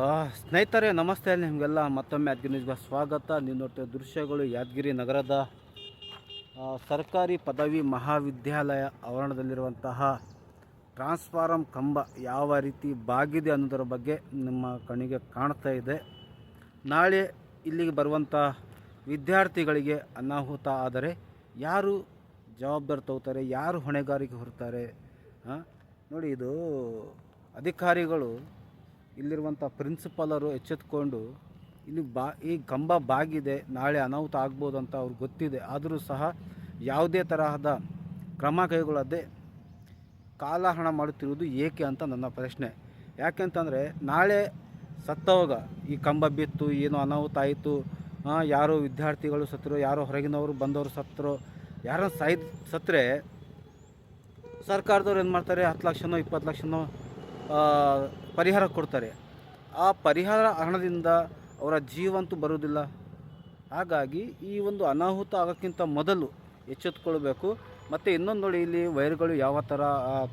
ಸ್ನೇಹಿತರೆ ನಮಸ್ತೆ, ನಿಮಗೆಲ್ಲ ಮತ್ತೊಮ್ಮೆ ಯಾದಗಿರಿ ನ್ಯೂಸ್ಗೆ ಸ್ವಾಗತ. ನೀವು ನೋಡ್ತಾ ದೃಶ್ಯಗಳು ಯಾದಗಿರಿ ನಗರದ ಸರ್ಕಾರಿ ಪದವಿ ಮಹಾವಿದ್ಯಾಲಯ ಆವರಣದಲ್ಲಿರುವಂತಹ ಟ್ರಾನ್ಸ್ಫಾರಮ್ ಕಂಬ ಯಾವ ರೀತಿ ಬಾಗಿದೆ ಅನ್ನೋದರ ಬಗ್ಗೆ ನಿಮ್ಮ ಕಣ್ಣಿಗೆ ಕಾಣ್ತಾ ಇದೆ. ನಾಳೆ ಇಲ್ಲಿಗೆ ಬರುವಂಥ ವಿದ್ಯಾರ್ಥಿಗಳಿಗೆ ಅನಾಹುತ ಆದರೆ ಯಾರು ಜವಾಬ್ದಾರಿ ತಗೋತಾರೆ, ಯಾರು ಹೊಣೆಗಾರಿಕೆ ಹೊರ್ತಾರೆ? ನೋಡಿ, ಇದು ಅಧಿಕಾರಿಗಳು ಇಲ್ಲಿರುವಂಥ ಪ್ರಿನ್ಸಿಪಾಲರು ಎಚ್ಚೆತ್ಕೊಂಡು ಈ ಕಂಬ ಬಾಗಿದೆ, ನಾಳೆ ಅನಾಹುತ ಆಗ್ಬೋದು ಅಂತ ಅವ್ರಿಗೆ ಗೊತ್ತಿದೆ. ಆದರೂ ಸಹ ಯಾವುದೇ ತರಹದ ಕ್ರಮ ಕೈಗೊಳ್ಳದೆ ಕಾಲಹರಣ ಮಾಡುತ್ತಿರುವುದು ಏಕೆ ಅಂತ ನನ್ನ ಪ್ರಶ್ನೆ. ಯಾಕೆಂತಂದರೆ ನಾಳೆ ಸತ್ತವಾಗ ಈ ಕಂಬ ಬಿತ್ತು, ಏನೋ ಅನಾಹುತ ಆಯಿತು, ಯಾರೋ ವಿದ್ಯಾರ್ಥಿಗಳು ಸತ್ತರು, ಯಾರೋ ಹೊರಗಿನವರು ಬಂದವರು ಸತ್ತರು, ಯಾರೋ ಸತ್ತರೆ ಸರ್ಕಾರದವ್ರು ಏನು ಮಾಡ್ತಾರೆ, 10 ಲಕ್ಷನೋ 20 ಲಕ್ಷನೋ ಪರಿಹಾರ ಕೊಡ್ತಾರೆ. ಆ ಪರಿಹಾರ ಹಣದಿಂದ ಅವರ ಜೀವಂತೂ ಬರುವುದಿಲ್ಲ. ಹಾಗಾಗಿ ಈ ಒಂದು ಅನಾಹುತ ಆಗೋಕ್ಕಿಂತ ಮೊದಲು ಎಚ್ಚೆತ್ತುಕೊಳ್ಬೇಕು. ಮತ್ತು ಇನ್ನೊಂದು ನೋಡಿ, ಇಲ್ಲಿ ವೈರ್ಗಳು ಯಾವ ಥರ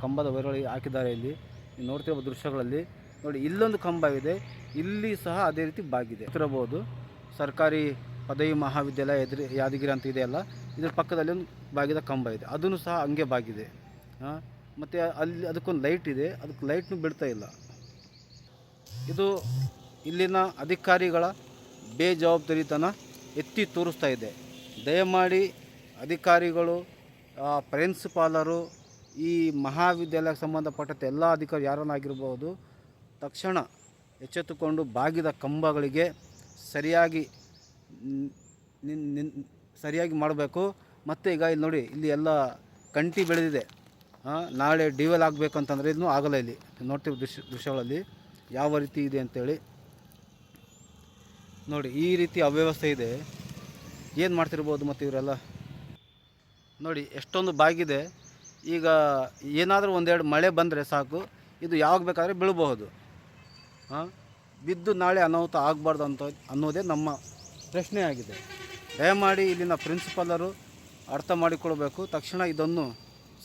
ಕಂಬದ ವೈರ್ಗಳು ಹಾಕಿದ್ದಾರೆ. ಇಲ್ಲಿ ನೋಡ್ತಿರೋ ದೃಶ್ಯಗಳಲ್ಲಿ ನೋಡಿ, ಇಲ್ಲೊಂದು ಕಂಬ ಇದೆ, ಇಲ್ಲಿ ಸಹ ಅದೇ ರೀತಿ ಬಾಗಿದೆ. ಇರಬಹುದು ಸರ್ಕಾರಿ ಪದವಿ ಮಹಾವಿದ್ಯಾಲಯ ಯಾದಗಿರಿ ಅಂತ ಇದೆಯಲ್ಲ, ಇದ್ರ ಪಕ್ಕದಲ್ಲಿ ಒಂದು ಬಾಗಿದ ಕಂಬ ಇದೆ, ಅದನ್ನು ಸಹ ಹಂಗೆ ಬಾಗಿದೆ. ಮತ್ತು ಅಲ್ಲಿ ಅದಕ್ಕೊಂದು ಲೈಟ್ ಇದೆ, ಅದಕ್ಕೆ ಲೈಟ್ನೂ ಬಿಡ್ತಾ ಇಲ್ಲ. ಇದು ಇಲ್ಲಿನ ಅಧಿಕಾರಿಗಳ ಬೇಜವಾಬ್ದಾರಿತನ ಎತ್ತಿ ತೋರಿಸ್ತಾ ಇದೆ. ದಯಮಾಡಿ ಅಧಿಕಾರಿಗಳು, ಪ್ರಿನ್ಸಿಪಾಲರು, ಈ ಮಹಾವಿದ್ಯಾಲಯಕ್ಕೆ ಸಂಬಂಧಪಟ್ಟಂತೆ ಎಲ್ಲ ಅಧಿಕಾರಿ ಯಾರನ್ನಾಗಿರ್ಬೋದು, ತಕ್ಷಣ ಎಚ್ಚೆತ್ತುಕೊಂಡು ಬಾಗಿದ ಕಂಬಗಳಿಗೆ ಸರಿಯಾಗಿ ಮಾಡಬೇಕು. ಮತ್ತು ಈಗ ಇಲ್ಲಿ ನೋಡಿ, ಇಲ್ಲಿ ಎಲ್ಲ ಕಂಟಿ ಬೆಳೆದಿದೆ. ನಾಳೆ ಡಿವೆಲ್ ಆಗಬೇಕಂತಂದರೆ ಇನ್ನೂ ಆಗಲ್ಲ. ಇಲ್ಲಿ ನೋಡ್ತೀವಿ ದೃಶ್ಯಗಳಲ್ಲಿ ಯಾವ ರೀತಿ ಇದೆ ಅಂಥೇಳಿ. ನೋಡಿ, ಈ ರೀತಿ ಅವ್ಯವಸ್ಥೆ ಇದೆ. ಏನು ಮಾಡ್ತಿರ್ಬೋದು ಮತ್ತು ಇವರೆಲ್ಲ ನೋಡಿ ಎಷ್ಟೊಂದು ಬಾಗಿದೆ. ಈಗ ಏನಾದರೂ ಒಂದೆರಡು ಮಳೆ ಬಂದರೆ ಸಾಕು, ಇದು ಯಾವಾಗ ಬೇಕಾದರೆ ಬೀಳಬಹುದು. ಬಿದ್ದು ನಾಳೆ ಅನಾಹುತ ಆಗಬಾರ್ದು ಅನ್ನೋದೇ ನಮ್ಮ ಪ್ರಶ್ನೆ ಆಗಿದೆ. ದಯಮಾಡಿ ಇಲ್ಲಿನ ಪ್ರಿನ್ಸಿಪಾಲರು ಅರ್ಥ ಮಾಡಿಕೊಳ್ಬೇಕು. ತಕ್ಷಣ ಇದನ್ನು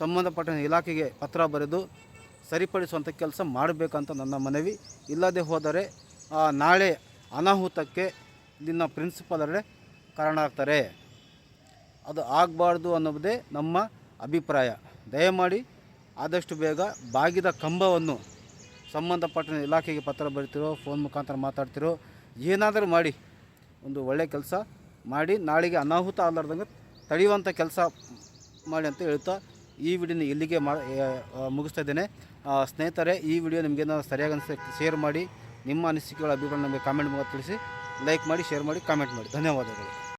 ಸಂಬಂಧಪಟ್ಟ ಇಲಾಖೆಗೆ ಪತ್ರ ಬರೆದು ಸರಿಪಡಿಸುವಂಥ ಕೆಲಸ ಮಾಡಬೇಕಂತ ನನ್ನ ಮನವಿ. ಇಲ್ಲದೆ ಹೋದರೆ ನಾಳೆ ಅನಾಹುತಕ್ಕೆ ಇಲ್ಲಿನ ಪ್ರಿನ್ಸಿಪಾಲರೇ ಕಾರಣ ಆಗ್ತಾರೆ. ಅದು ಆಗಬಾರ್ದು ಅನ್ನೋದೇ ನಮ್ಮ ಅಭಿಪ್ರಾಯ. ದಯಮಾಡಿ ಆದಷ್ಟು ಬೇಗ ಬಾಗಿದ ಕಂಬವನ್ನು ಸಂಬಂಧಪಟ್ಟ ಇಲಾಖೆಗೆ ಪತ್ರ ಬರಿತಿರೋ, ಫೋನ್ ಮುಖಾಂತರ ಮಾತಾಡ್ತಿರೋ, ಏನಾದರೂ ಮಾಡಿ ಒಂದು ಒಳ್ಳೆಯ ಕೆಲಸ ಮಾಡಿ ನಾಳೆಗೆ ಅನಾಹುತ ಆಗಲಾರ್ದಂಗೆ ತಡೆಯುವಂಥ ಕೆಲಸ ಮಾಡಿ ಅಂತ ಹೇಳ್ತಾ ಈ ವಿಡಿಯೋನ ಇಲ್ಲಿಗೆ ಮುಗಿಸ್ತಾ ಇದ್ದೇನೆ. ಸ್ನೇಹಿತರೆ, ಈ ವಿಡಿಯೋ ನಿಮಗೇನಾದ್ರು ಸರಿಯಾಗಿ ಅನಿಸಿದ್ರೆ ಶೇರ್ ಮಾಡಿ, ನಿಮ್ಮ ಅನಿಸಿಕೆಗಳ ಅಭಿಪ್ರಾಯ ನಮಗೆ ಕಾಮೆಂಟ್ ಮೂಲಕ ತಿಳಿಸಿ. ಲೈಕ್ ಮಾಡಿ, ಶೇರ್ ಮಾಡಿ, ಕಾಮೆಂಟ್ ಮಾಡಿ. ಧನ್ಯವಾದಗಳು.